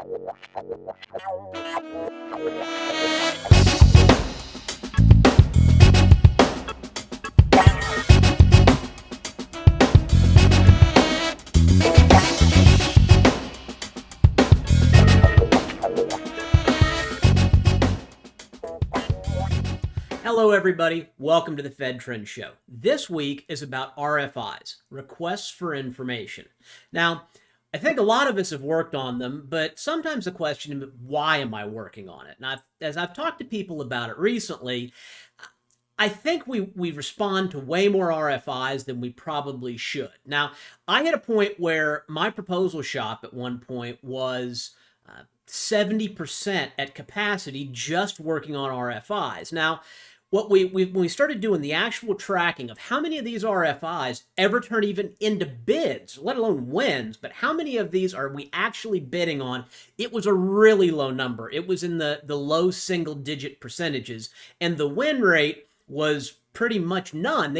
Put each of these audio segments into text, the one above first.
Hello, everybody. Welcome to the Fed Trend Show. This week is about RFIs, requests for information. Now, I think a lot of us have worked on them, but sometimes the question is, why am I working on it? And as I've talked to people about it recently, I think we respond to way more RFIs than we probably should. Now, I hit a point where my proposal shop at one point was 70% at capacity just working on RFIs. Now, when we started doing the actual tracking of how many of these RFIs ever turn even into bids, let alone wins, but how many of these are we actually bidding on, it was a really low number. It was in the low single-digit percentages, and the win rate was pretty much none.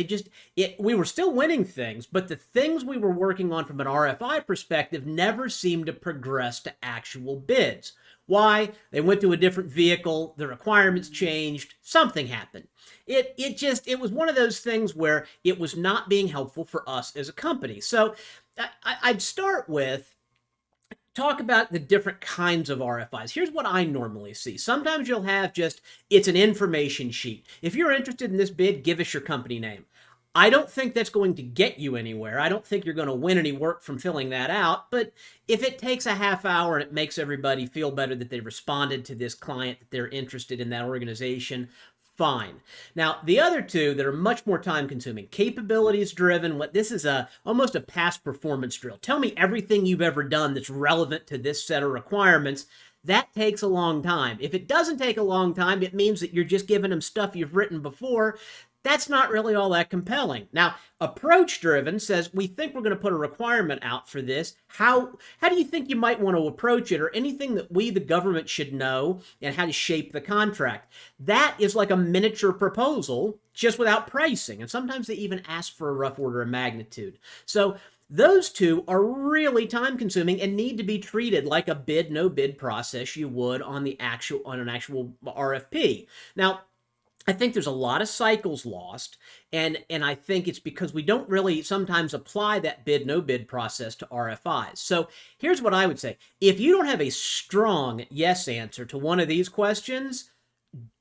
We were still winning things, but the things we were working on from an RFI perspective never seemed to progress to actual bids. Why? They went to a different vehicle, the requirements changed, something happened. It was one of those things where it was not being helpful for us as a company. So I'd start with talk about the different kinds of RFIs. Here's what I normally see. Sometimes you'll have it's an information sheet. If you're interested in this bid, give us your company name. I don't think that's going to get you anywhere. I don't think you're going to win any work from filling that out. But if it takes a half hour and it makes everybody feel better that they responded to this client, that they're interested in that organization, fine. Now, the other two that are much more time consuming, capabilities driven, this is almost a past performance drill. Tell me everything you've ever done that's relevant to this set of requirements. That takes a long time. If it doesn't take a long time, it means that you're just giving them stuff you've written before. That's not really all that compelling. Now, approach-driven says, we think we're going to put a requirement out for this. How do you think you might want to approach it, or anything that we, the government, should know, and how to shape the contract? That is like a miniature proposal, just without pricing. And sometimes they even ask for a rough order of magnitude. So those two are really time-consuming and need to be treated like a bid, no-bid process you would on an actual RFP. Now, I think there's a lot of cycles lost, and I think it's because we don't really sometimes apply that bid, no bid process to RFIs. So here's what I would say. If you don't have a strong yes answer to one of these questions,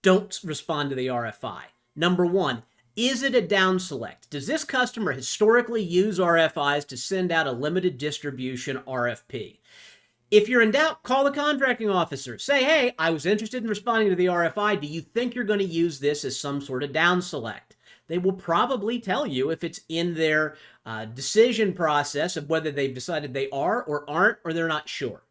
don't respond to the RFI. Number one, is it a down select? Does this customer historically use RFIs to send out a limited distribution RFP? If you're in doubt, call the contracting officer. Say, hey, I was interested in responding to the RFI. Do you think you're going to use this as some sort of down select? They will probably tell you if it's in their decision process of whether they've decided they are or aren't, or they're not sure.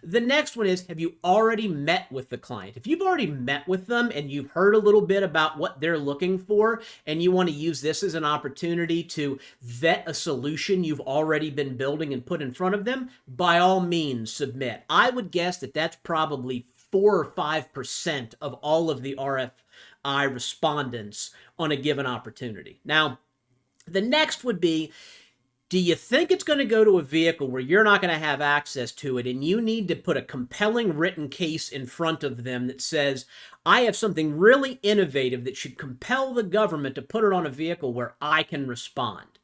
The next one is, have you already met with the client? If you've already met with them and you've heard a little bit about what they're looking for, and you want to use this as an opportunity to vet a solution you've already been building and put in front of them, by all means submit. I would guess that that's probably 4 or 5% of all of the RFI respondents on a given opportunity. Now, the next would be, do you think it's going to go to a vehicle where you're not going to have access to it, and you need to put a compelling written case in front of them that says, I have something really innovative that should compel the government to put it on a vehicle where I can respond?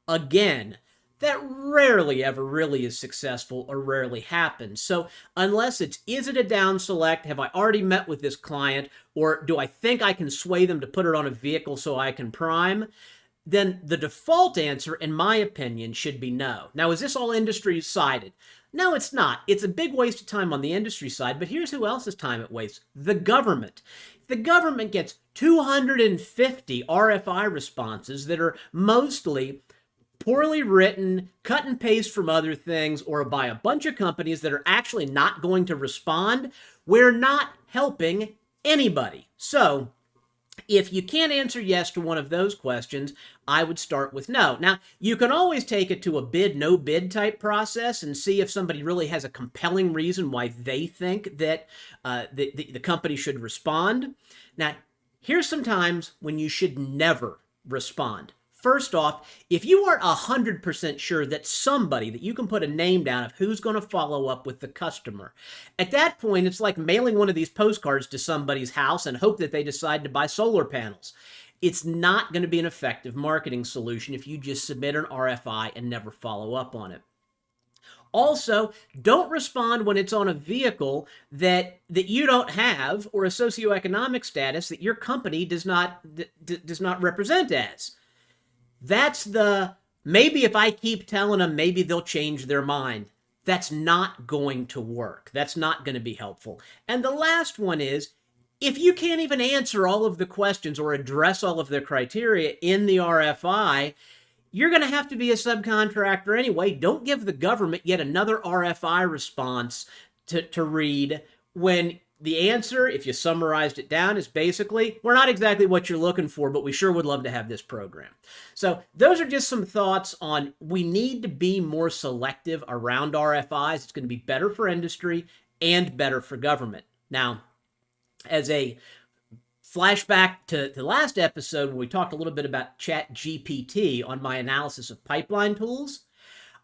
Again, that rarely ever really is successful, or rarely happens. So unless is it a down select? Have I already met with this client? Or do I think I can sway them to put it on a vehicle so I can prime? Then the default answer, in my opinion, should be no. Now, is this all industry sided? No, it's not. It's a big waste of time on the industry side, but here's who else's time it wastes: the government. If the government gets 250 RFI responses that are mostly poorly written, cut and paste from other things, or by a bunch of companies that are actually not going to respond, we're not helping anybody. So if you can't answer yes to one of those questions, I would start with no. Now, you can always take it to a bid, no bid type process and see if somebody really has a compelling reason why they think that the company should respond. Now, here's some times when you should never respond. First off, if you aren't 100% sure that somebody, that you can put a name down of who's going to follow up with the customer, at that point, it's like mailing one of these postcards to somebody's house and hope that they decide to buy solar panels. It's not going to be an effective marketing solution if you just submit an RFI and never follow up on it. Also, don't respond when it's on a vehicle that you don't have, or a socioeconomic status that your company does not represent as. That's the, maybe if I keep telling them, maybe they'll change their mind. That's not going to work. That's not going to be helpful. And the last one is, if you can't even answer all of the questions or address all of the criteria in the RFI, you're going to have to be a subcontractor anyway. Don't give the government yet another RFI response to read when the answer, if you summarized it down, is basically, we're not exactly what you're looking for, but we sure would love to have this program. So those are just some thoughts on, we need to be more selective around RFIs. It's going to be better for industry and better for government. Now, as a flashback to the last episode, when we talked a little bit about ChatGPT on my analysis of pipeline tools,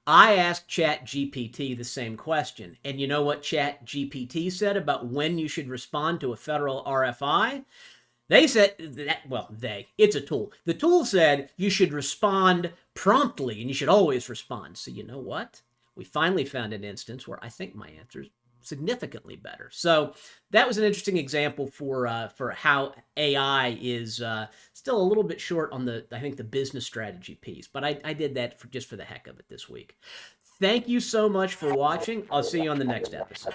I asked ChatGPT the same question. And you know what ChatGPT said about when you should respond to a federal RFI? They said that, it's a tool. The tool said you should respond promptly and you should always respond. So you know what? We finally found an instance where I think my answer is significantly better. So that was an interesting example for how AI is still a little bit short on the business strategy piece. But I did that just for the heck of it this week. Thank you so much for watching. I'll see you on the next episode.